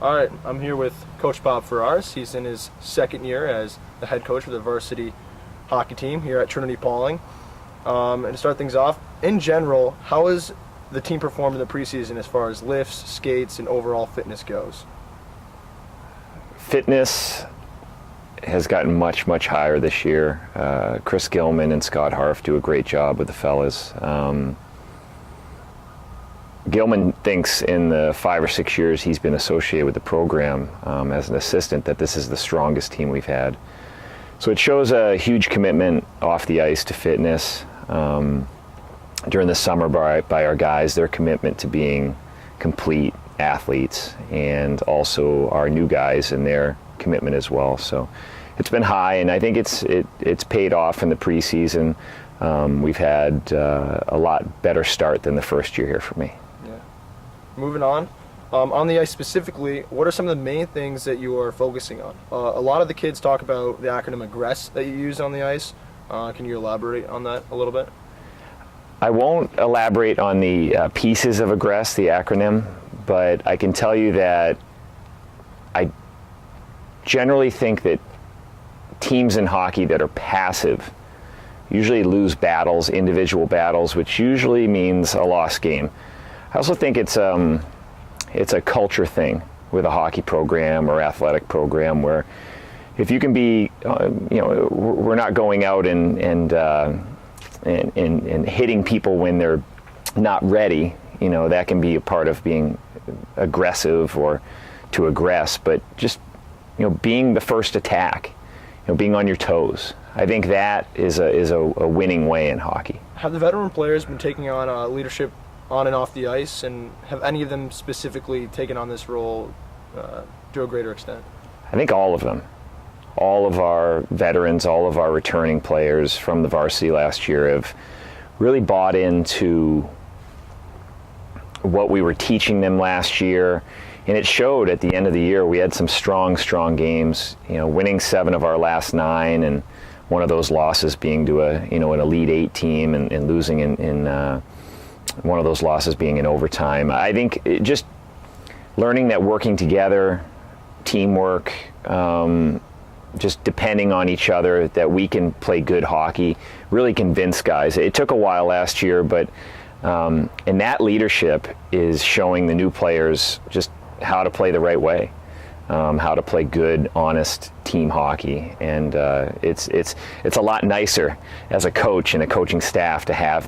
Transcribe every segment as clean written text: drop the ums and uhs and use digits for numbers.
All right, I'm here with Coach Bob Ferraris. He's in his second year as the head coach for the varsity hockey team here at Trinity-Pawling. And to start things off, in general, how has the team performed in the preseason as far as lifts, skates, and overall fitness goes? Fitness has gotten much, much higher this year. Chris Gilman and Scott Harf do a great job with the fellas. Gilman thinks in the 5 or 6 years he's been associated with the program as an assistant that this is the strongest team we've had. So it shows a huge commitment off the ice to fitness during the summer by our guys, their commitment to being complete athletes, and also our new guys and their commitment as well. So it's been high, and I think it's paid off in the preseason. We've had a lot better start than the first year here for me. Moving on the ice specifically, what are some of the main things that you are focusing on? A lot of the kids talk about the acronym AGGRESS that you use on the ice. Can you elaborate on that a little bit? I won't elaborate on the pieces of AGGRESS, the acronym, but I can tell you that I generally think that teams in hockey that are passive usually lose battles, individual battles, which usually means a lost game. I also think it's a culture thing with a hockey program or athletic program where if you can be, we're not going out and hitting people when they're not ready. That can be a part of being aggressive or to aggress, but just, being the first attack, being on your toes. I think that is a winning way in hockey. Have the veteran players been taking on leadership on and off the ice, and have any of them specifically taken on this role to a greater extent? I think all of them. All of our veterans, all of our returning players from the varsity last year have really bought into what we were teaching them last year, and it showed at the end of the year. We had some strong games, winning 7 of our last 9, and one of those losses being to an Elite 8 team, and losing in one of those losses being in overtime. I think just learning that working together, teamwork, just depending on each other, that we can play good hockey, really convinced guys. It took a while last year, but and that leadership is showing the new players just how to play the right way, how to play good, honest team hockey, and it's a lot nicer as a coach and a coaching staff to have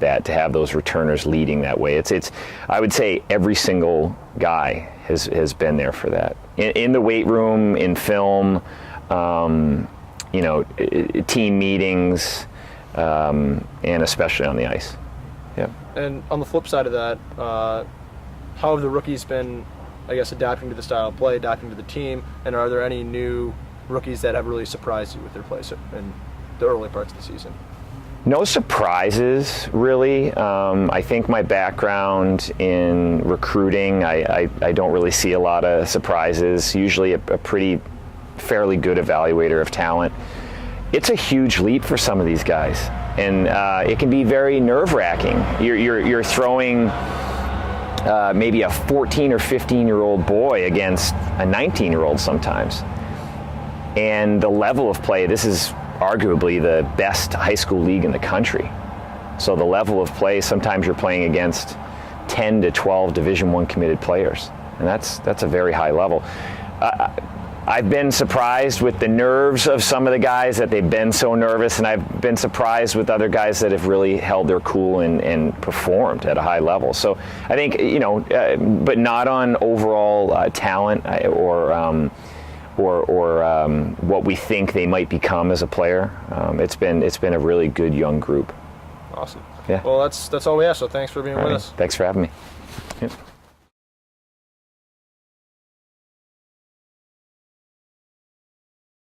those returners leading that way. It's I would say every single guy has been there for that in the weight room, in film, team meetings, and especially on the ice. Yeah. And on the flip side of that, how have the rookies been, I guess, adapting to the style of play, adapting to the team, and are there any new rookies that have really surprised you with their play in the early parts of the season? No surprises, really. I think my background in recruiting, I don't really see a lot of surprises. Usually a fairly good evaluator of talent. It's a huge leap for some of these guys, and it can be very nerve-wracking. You're throwing maybe a 14 or 15-year-old boy against a 19-year-old sometimes. And the level of play, this is arguably the best high school league in the country. So the level of play, sometimes you're playing against 10 to 12 Division I committed players. And that's a very high level. I've been surprised with the nerves of some of the guys, that they've been so nervous, and I've been surprised with other guys that have really held their cool and performed at a high level. So I think, but not on overall talent or what we think they might become as a player. It's been a really good young group. Awesome. Yeah. Well, that's all we have. So thanks for being with us. Thanks for having me. Yep.